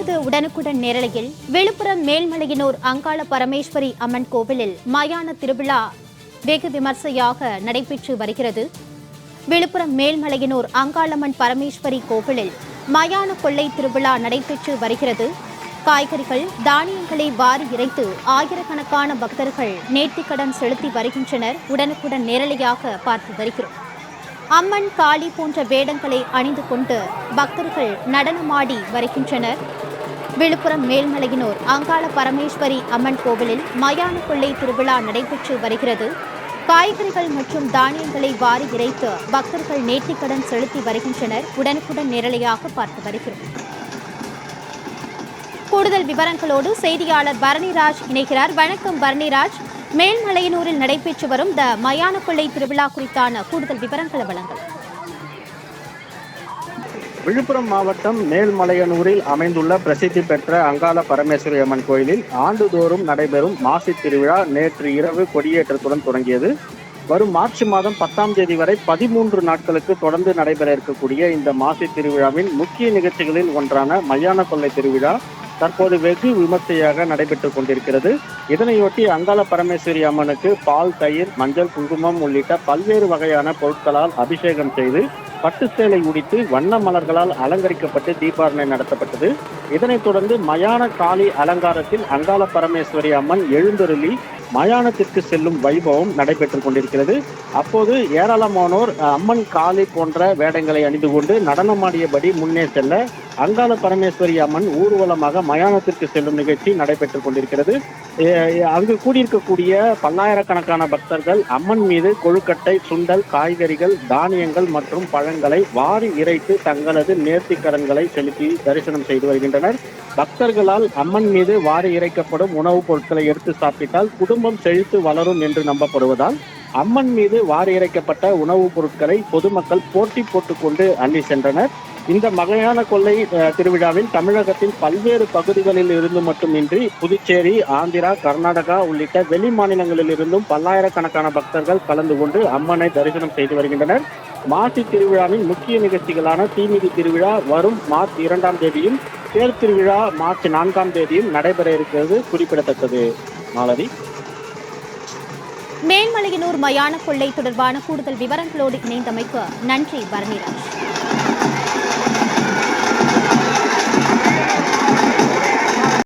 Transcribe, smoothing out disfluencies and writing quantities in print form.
நமது உடனுக்குடன் நேரலையில் விழுப்புரம் மேல்மலையனூர் அங்காள பரமேஸ்வரி அம்மன் கோவிலில் மயான திருவிழா வெகு விமர்சையாக நடைபெற்று வருகிறது. விழுப்புரம் மேல்மலையனூர் அங்காளம்மன் பரமேஸ்வரி கோவிலில் மயான கொள்ளை திருவிழா நடைபெற்று வருகிறது. காய்கறிகள், தானியங்களை வாரி இறைத்து ஆயிரக்கணக்கான பக்தர்கள் நேர்த்திக்கடன் செலுத்தி வருகின்றனர். உடனுக்குடன் நேரலையாக பார்த்து வருகிறோம். அம்மன், காளி போன்ற வேடங்களை அணிந்து கொண்டு பக்தர்கள் நடனமாடி வருகின்றனர். விழுப்புரம் மேல்மலையனூர் அங்காள பரமேஸ்வரி அம்மன் கோவிலில் மயான கொள்ளை திருவிழா நடைபெற்று வருகிறது. காய்கறிகள் மற்றும் தானியங்களை வாரி இறைத்து பக்தர்கள் நேர்த்திக்கடன் செலுத்தி வருகின்றனர். உடனுக்குடன் நேரலையாக பார்த்து வருகிறோம். கூடுதல் விவரங்களோடு செய்தியாளர் பரணிராஜ் இணைகிறார். வணக்கம் பரணிராஜ். மேல்மலையனூரில் நடைபெற்று வரும் த மயான கொள்ளை திருவிழா குறித்தான கூடுதல் விவரங்களை வழங்கல். விழுப்புரம் மாவட்டம் மேல்மலையனூரில் அமைந்துள்ள பிரசித்தி பெற்ற அங்காள பரமேஸ்வரி அம்மன் கோயிலில் ஆண்டுதோறும் நடைபெறும் மாசி திருவிழா நேற்று இரவு கொடியேற்றத்துடன் தொடங்கியது. வரும் மார்ச் மாதம் 10ஆம் தேதி வரை 13 நாட்களுக்கு தொடர்ந்து நடைபெற இருக்கக்கூடிய இந்த மாசி திருவிழாவின் முக்கிய நிகழ்ச்சிகளில் ஒன்றான மயான கொள்ளை திருவிழா தற்போது வெகு விமர்சையாக நடைபெற்றுக் கொண்டிருக்கிறது. இதனையொட்டி அங்காள பரமேஸ்வரி அம்மனுக்கு பால், தயிர், மஞ்சள், குங்குமம் உள்ளிட்ட பல்வேறு வகையான பொருட்களால் அபிஷேகம் செய்து பட்டு சேலை உடித்து வண்ண மலர்களால் அலங்கரிக்கப்பட்டு தீபாரணை நடத்தப்பட்டது. இதனைத் தொடர்ந்து மயான காளி அலங்காரத்தில் அங்காள பரமேஸ்வரி அம்மன் எழுந்தருளி மயானத்திற்கு செல்லும் வைபவம் நடைபெற்றுக் கொண்டிருக்கிறது. அப்போது ஏராளமானோர் அம்மன், காளி போன்ற வேடங்களை அணிந்து கொண்டு நடனமாடியபடி முன்னே செல்ல அங்காள பரமேஸ்வரி அம்மன் ஊர்வலமாக மயானத்திற்கு செல்லும் நிகழ்ச்சி நடைபெற்றுக் கொண்டிருக்கிறது. அங்கு கூடியிருக்கக்கூடிய பல்லாயிரக்கணக்கான பக்தர்கள் அம்மன் மீது கொழுக்கட்டை, சுண்டல், காய்கறிகள், தானியங்கள் மற்றும் பழங்களை வாரி இறைத்து தங்களது நேர்த்திக்கடன்களை செலுத்தி தரிசனம் செய்து வருகின்றனர். பக்தர்களால் அம்மன் மீது வாரி இறைக்கப்படும் உணவுப் பொருட்களை எடுத்து சாப்பிட்டால் குடும்பம் செழித்து வளரும் என்று நம்பப்படுவதால் அம்மன் மீது வாரி இறைக்கப்பட்ட உணவுப் பொருட்களை பொதுமக்கள் போட்டி போட்டுக்கொண்டு அள்ளி சென்றனர். இந்த மயான கொள்ளை திருவிழாவில் தமிழகத்தின் பல்வேறு பகுதிகளில் இருந்து மட்டுமின்றி புதுச்சேரி, ஆந்திரா, கர்நாடகா உள்ளிட்ட வெளி மாநிலங்களில் இருந்தும் பல்லாயிரக்கணக்கான பக்தர்கள் கலந்து கொண்டு அம்மனை தரிசனம் செய்து வருகின்றனர். மாசி திருவிழாவின் முக்கிய நிகழ்ச்சிகளான தீமிதி திருவிழா வரும் மார்ச் 2ஆம் தேதியும், தேர் திருவிழா மார்ச் 4ஆம் தேதியும் நடைபெற இருக்கிறது குறிப்பிடத்தக்கது. மாலதி. மேல்மலையனூர் மயான கொள்ளை தொடர்பான கூடுதல் விவரங்களோடு இணைந்தமைக்கு நன்றி பரணிராஜ்.